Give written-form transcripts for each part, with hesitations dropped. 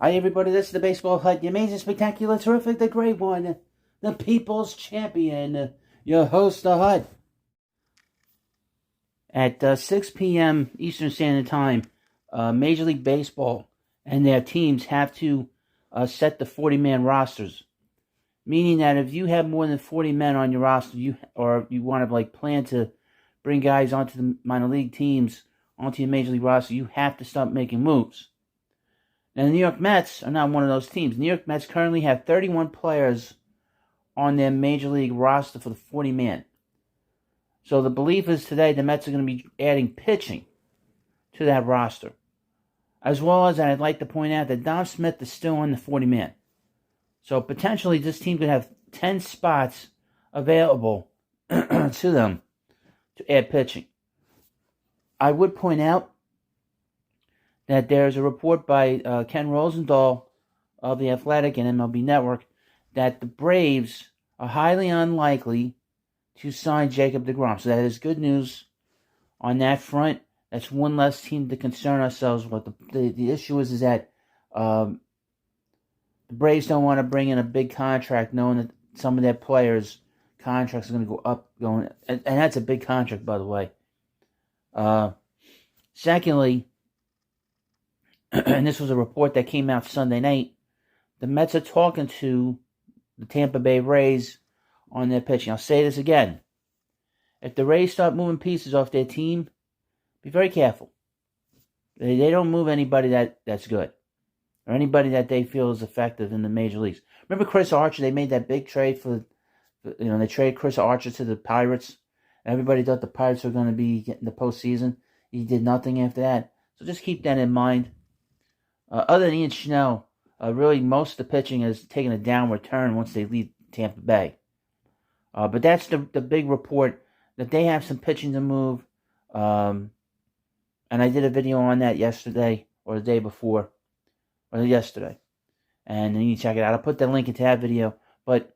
Hi everybody, this is the Baseball Hut, the amazing, spectacular, terrific, the great one, the people's champion, your host, the Hut. At 6 p.m. Eastern Standard Time, Major League Baseball and their teams have to set the 40-man rosters. Meaning that if you have more than 40 men on your roster, you want to plan to bring guys onto the minor league teams, onto your Major League roster, you have to start making moves. Now, the New York Mets are not one of those teams. New York Mets currently have 31 players on their Major League roster for the 40-man. So the belief is today the Mets are going to be adding pitching to that roster. As well as, I'd like to point out that Dom Smith is still on the 40-man. So potentially this team could have 10 spots available to them to add pitching. I would point out that there's a report by Ken Rosendahl of The Athletic and MLB Network that the Braves are highly unlikely to sign Jacob deGrom. So that is good news on that front. That's one less team to concern ourselves with. The issue is that the Braves don't want to bring in a big contract knowing that some of their players' contracts are going to go up. And that's a big contract, by the way. Secondly, and this was a report that came out Sunday night, the Mets are talking to the Tampa Bay Rays on their pitching. I'll say this again. If the Rays start moving pieces off their team, be very careful. They don't move anybody that's good, or anybody that they feel is effective in the major leagues. Remember Chris Archer? They made that big trade they traded Chris Archer to the Pirates. Everybody thought the Pirates were going to be getting the postseason. He did nothing after that. So just keep that in mind. Other than Ian Schnell, really most of the pitching has taken a downward turn once they leave Tampa Bay. But that's the big report, that they have some pitching to move. And I did a video on that yesterday or the day before, or yesterday. And you can check it out. I'll put the link into that video. But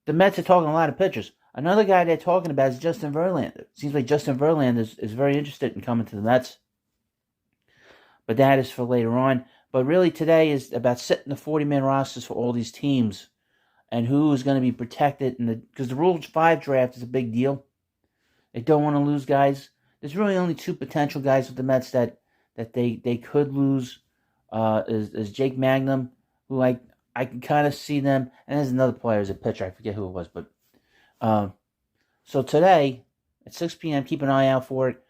the Mets are talking a lot of pitchers. Another guy they're talking about is Justin Verlander. It seems like Justin Verlander is very interested in coming to the Mets. But that is for later on. But really today is about setting the 40-man rosters for all these teams and who is going to be protected. Because the Rule 5 draft is a big deal. They don't want to lose guys. There's really only two potential guys with the Mets that they could lose. Is Jake Magnum, who I can kind of see them. And there's another player as a pitcher. I forget who it was. But so today at 6 p.m., keep an eye out for it.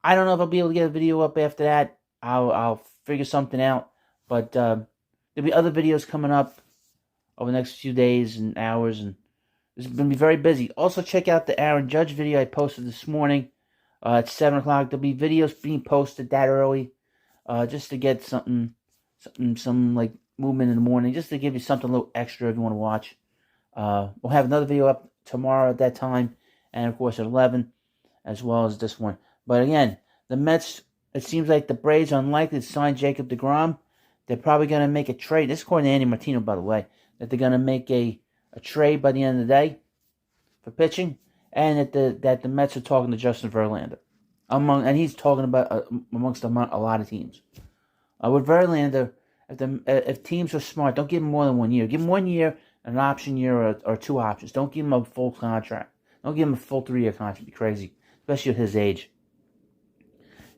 I don't know if I'll be able to get a video up after that. I'll figure something out, but there'll be other videos coming up over the next few days and hours, and it's going to be very busy. Also, check out the Aaron Judge video I posted this morning at 7 o'clock. There'll be videos being posted that early, just to get some like movement in the morning, just to give you something a little extra if you want to watch. We'll have another video up tomorrow at that time, and of course at 11, as well as this one. But again, the Mets. It seems like the Braves are unlikely to sign Jacob deGrom. They're probably going to make a trade. This is according to Andy Martino, by the way, that they're going to make a trade by the end of the day for pitching, and that the Mets are talking to Justin Verlander. And he's talking about amongst a lot of teams. With Verlander, if teams are smart, don't give him more than 1 year. Give him 1 year, an option year, or two options. Don't give him a full contract. Don't give him a full 3-year contract. It'd be crazy, especially at his age.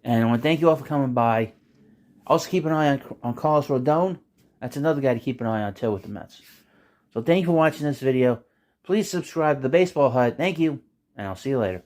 And I want to thank you all for coming by. Also, keep an eye on Carlos Rodon. That's another guy to keep an eye on, too, with the Mets. So, thank you for watching this video. Please subscribe to the Baseball Hut. Thank you, and I'll see you later.